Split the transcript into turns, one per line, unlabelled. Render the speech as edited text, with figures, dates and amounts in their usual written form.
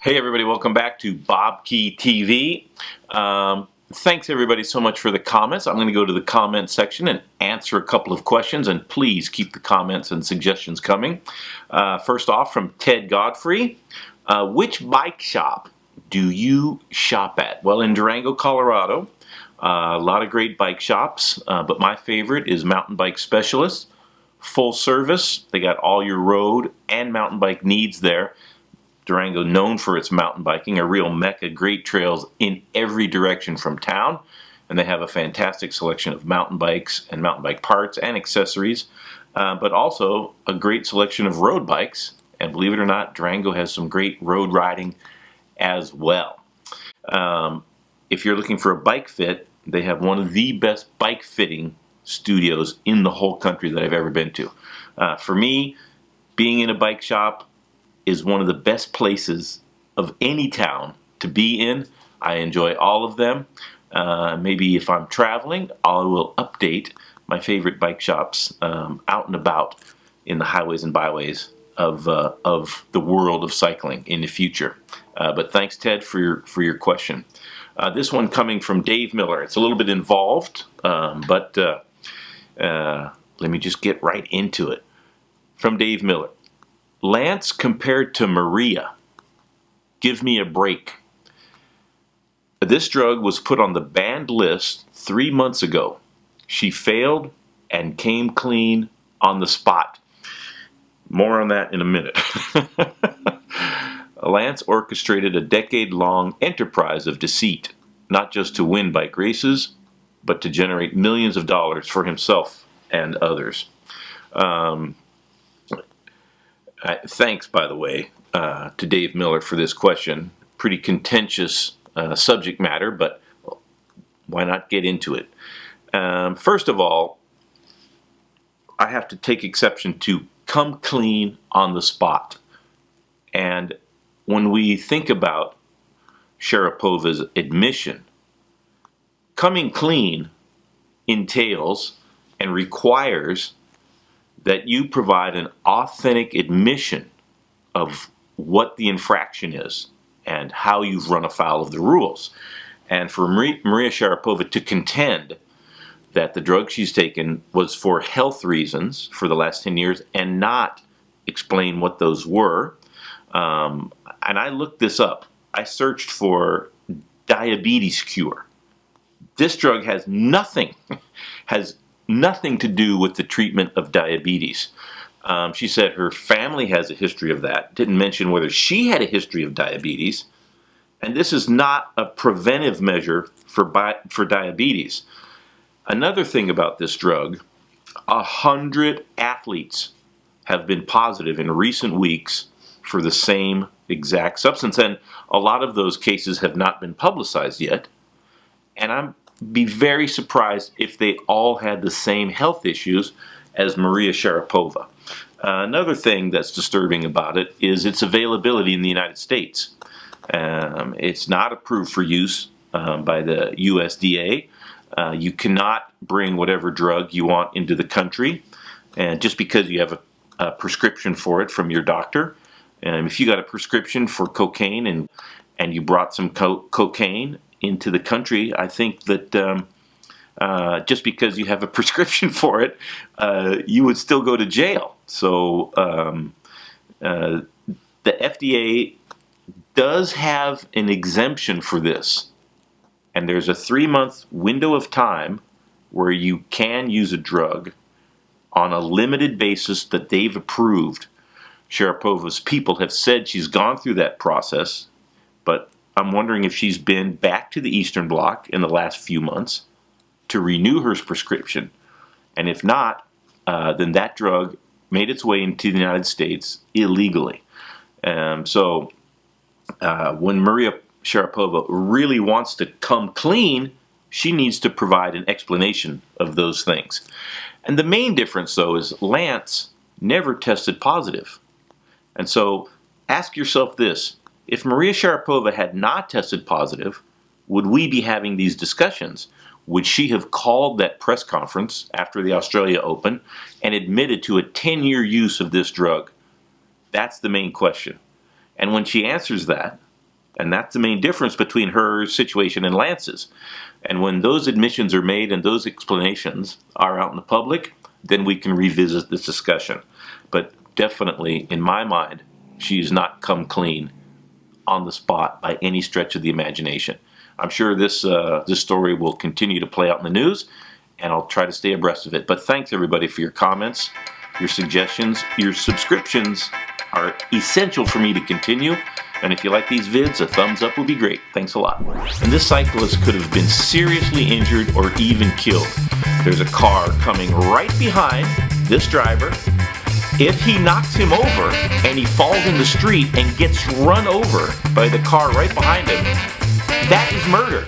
Hey everybody, welcome back to BobkeTV. Thanks everybody so much for the comments. I'm going to go to the comment section and answer a couple of questions, and please keep the comments and suggestions coming. First off, from Ted Godfrey, which bike shop do you shop at? Well, in Durango, Colorado, a lot of great bike shops, but my favorite is Mountain Bike Specialist. Full service, they got all your road and mountain bike needs there. Durango, known for its mountain biking, a real mecca, great trails in every direction from town, and they have a fantastic selection of mountain bikes and mountain bike parts and accessories, but also a great selection of road bikes, and believe it or not, Durango has some great road riding as well. If you're looking for a bike fit, they have one of the best bike fitting studios in the whole country that I've ever been to. For me, being in a bike shop is one of the best places of any town to be in. I enjoy all of them. Maybe if I'm traveling, I will update my favorite bike shops out and about in the highways and byways of the world of cycling in the future. But thanks, Ted, for your question. This one coming from Dave Miller. It's a little bit involved, but let me just get right into it. From Dave Miller. Lance compared to Maria. Give me a break. This drug was put on the banned list 3 months ago. She failed and came clean on the spot. More on that in a minute. Lance orchestrated a decade-long enterprise of deceit, not just to win bike races, but to generate millions of dollars for himself and others. Thanks, by the way, to Dave Miller for this question. Pretty contentious subject matter, but why not get into it? First of all, I have to take exception to come clean on the spot. And when we think about Sharapova's admission, coming clean entails and requires that you provide an authentic admission of what the infraction is and how you've run afoul of the rules. And for Maria Sharapova to contend that the drug she's taken was for health reasons for the last 10 years and not explain what those were, and I looked this up. I searched for diabetes cure. This drug has nothing to do with the treatment of diabetes. She said her family has a history of that. Didn't mention whether she had a history of diabetes. And this is not a preventive measure for diabetes. Another thing about this drug, 100 athletes have been positive in recent weeks for the same exact substance. And a lot of those cases have not been publicized yet. And I'm be very surprised if they all had the same health issues as Maria Sharapova. Another thing that's disturbing about it is its availability in the United States. It's not approved for use by the USDA. You cannot bring whatever drug you want into the country, and just because you have a prescription for it from your doctor. If you got a prescription for cocaine and you brought some cocaine into the country, I think that just because you have a prescription for it, you would still go to jail. So the FDA does have an exemption for this, and there's a 3-month window of time where you can use a drug on a limited basis that they've approved. Sharapova's people have said she's gone through that process, but I'm wondering if she's been back to the Eastern Bloc in the last few months to renew her prescription. And if not, then that drug made its way into the United States illegally. So when Maria Sharapova really wants to come clean, she needs to provide an explanation of those things. And the main difference, though, is Lance never tested positive. And so ask yourself this. If Maria Sharapova had not tested positive, would we be having these discussions? Would she have called that press conference after the Australia Open and admitted to a 10-year use of this drug? That's the main question. And when she answers that, And that's the main difference between her situation and Lance's. And when those admissions are made and those explanations are out in the public, then we can revisit this discussion. But definitely, in my mind, she's not come clean on the spot by any stretch of the imagination. I'm sure this story will continue to play out in the news, and I'll try to stay abreast of it. But thanks everybody for your comments, your suggestions, your subscriptions are essential for me to continue. And if you like these vids, a thumbs up would be great. Thanks a lot. And this cyclist could have been seriously injured or even killed. There's a car coming right behind this driver. If he knocks him over and he falls in the street and gets run over by the car right behind him, that is murder.